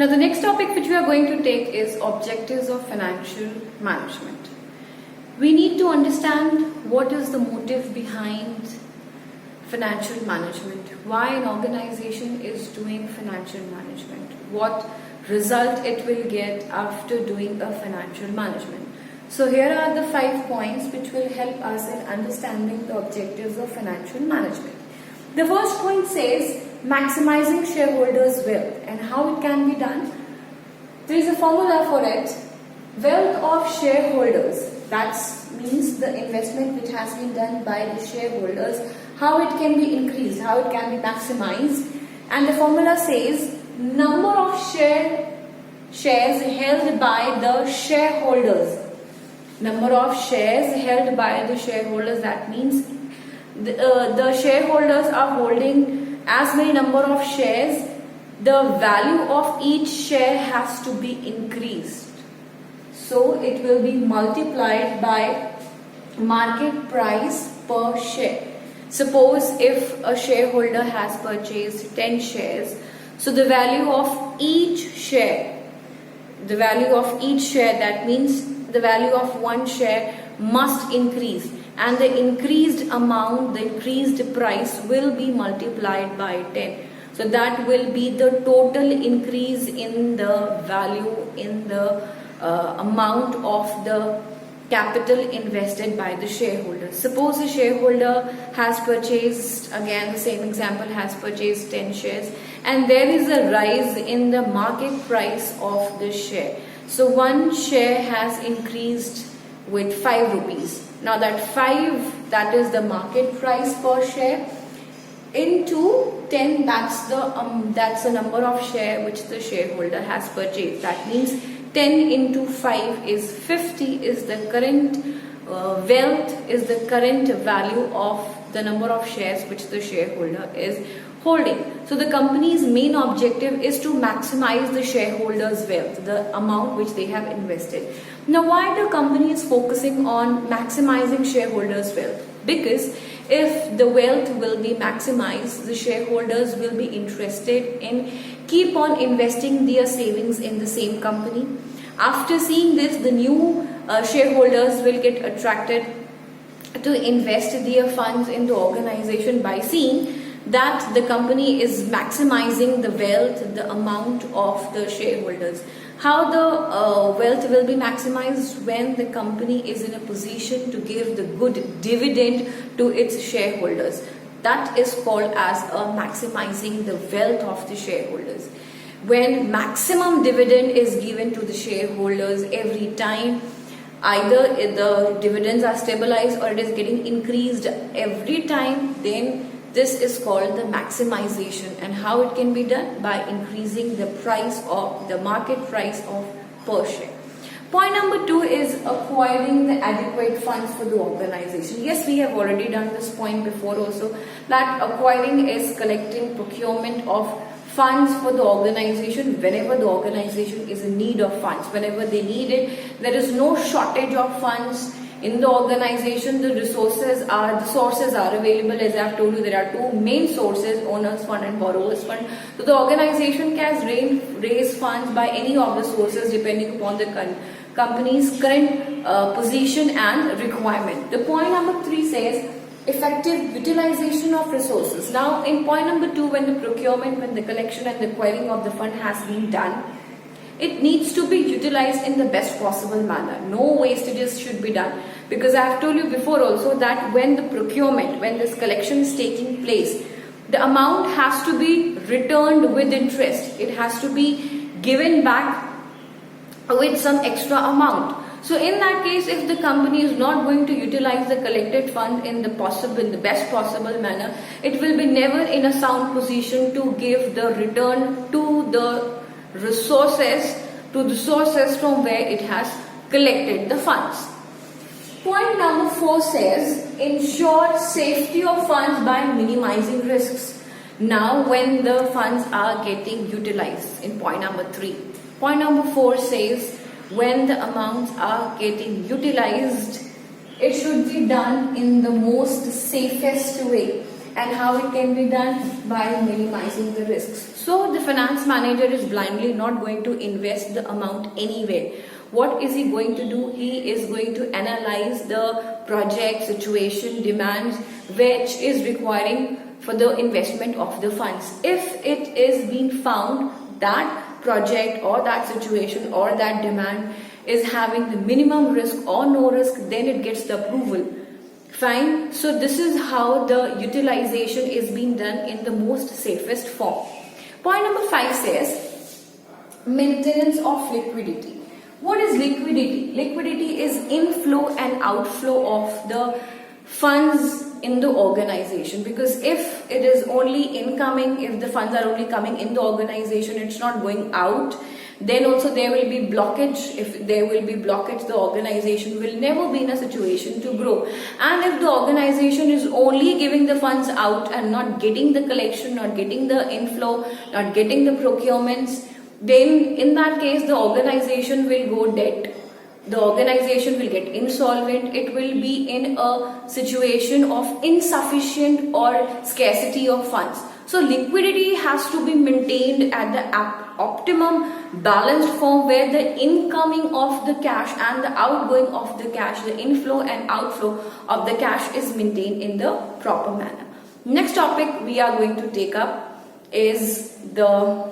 Now the next topic which we are going to take is objectives of financial management. We need to understand what is the motive behind financial management, why an organization is doing financial management, what result it will get after doing a financial management. So here are the 5 points which will help us in understanding the objectives of financial management. The first point says maximizing shareholders' wealth, and how it can be done. There is a formula for it. Wealth of shareholders, that means the investment which has been done by the shareholders, how it can be increased, how it can be maximized. And the formula says number of shares held by the shareholders. Number of shares held by the shareholders, that means the shareholders are holding as many number of shares, the value of each share has to be increased. So it will be multiplied by market price per share. Suppose if a shareholder has purchased 10 shares, so the value of each share, that means the value of one share must increase, and the increased amount, the increased price will be multiplied by 10. So that will be the total increase in the value, in the amount of the capital invested by the shareholder. Suppose a shareholder has purchased, again the same example, has purchased 10 shares, and there is a rise in the market price of the share. So one share has increased with 5 rupees. Now that 5, that is the market price per share, into 10, that's the number of share which the shareholder has purchased. That means 10 into 5 is 50, is the current wealth, is the current value of the number of shares which the shareholder is holding. So the company's main objective is to maximize the shareholders' wealth, the amount which they have invested. Now why the company is focusing on maximizing shareholders' wealth? Because if the wealth will be maximized, the shareholders will be interested in keep on investing their savings in the same company. After seeing this, the new shareholders will get attracted to invest their funds in the organization by seeing that the company is maximizing the wealth, the amount of the shareholders. How the wealth will be maximized? When the company is in a position to give the good dividend to its shareholders. That is called as maximizing the wealth of the shareholders. When maximum dividend is given to the shareholders every time, either the dividends are stabilized or it is getting increased every time, then this is called the maximization. And how it can be done? By increasing the price of the market price of per share. Point number 2 is acquiring the adequate funds for the organization. Yes, we have already done this point before also, that acquiring is collecting procurement of funds for the organization whenever the organization is in need of funds. Whenever they need it, there is no shortage of funds in the organization. The sources are available. As I have told you, there are 2 main sources, owners fund and borrowers fund. So the organization can raise funds by any of the sources depending upon the company's current position and requirement. The point number 3 says effective utilization of resources. Now in point number 2, when the procurement, when the collection and the acquiring of the fund has been done, it needs to be utilized in the best possible manner. No wastages should be done, because I have told you before also that when the procurement, when this collection is taking place, the amount has to be returned with interest. It has to be given back with some extra amount. So in that case, if the company is not going to utilize the collected fund in the best possible manner, it will be never in a sound position to give the return to the resources, to the sources from where it has collected the funds. Point number 4 says ensure safety of funds by minimizing risks. Now when the funds are getting utilized, in point number 3. Point number 4 says when the amounts are getting utilized, it should be done in the most safest way. And how it can be done? By minimizing the risks. So the finance manager is blindly not going to invest the amount anywhere. What is he going to do? He is going to analyze the project, situation, demands which is requiring for the investment of the funds. If it is being found that project or that situation or that demand is having the minimum risk or no risk, then it gets the approval. Fine. So this is how the utilization is being done in the most safest form. Point number 5 says maintenance of liquidity. What is liquidity? Liquidity is inflow and outflow of the funds in the organization, because if it is only incoming, if the funds are only coming in the organization, it's not going out, then also there will be blockage. If there will be blockage, the organization will never be in a situation to grow. And if the organization is only giving the funds out and not getting the collection, not getting the inflow, not getting the procurements, then in that case the organization will go dead. The organization will get insolvent. It will be in a situation of insufficient or scarcity of funds. So liquidity has to be maintained at the optimum balanced form, where the incoming of the cash and the outgoing of the cash, the inflow and outflow of the cash is maintained in the proper manner. Next topic we are going to take up is the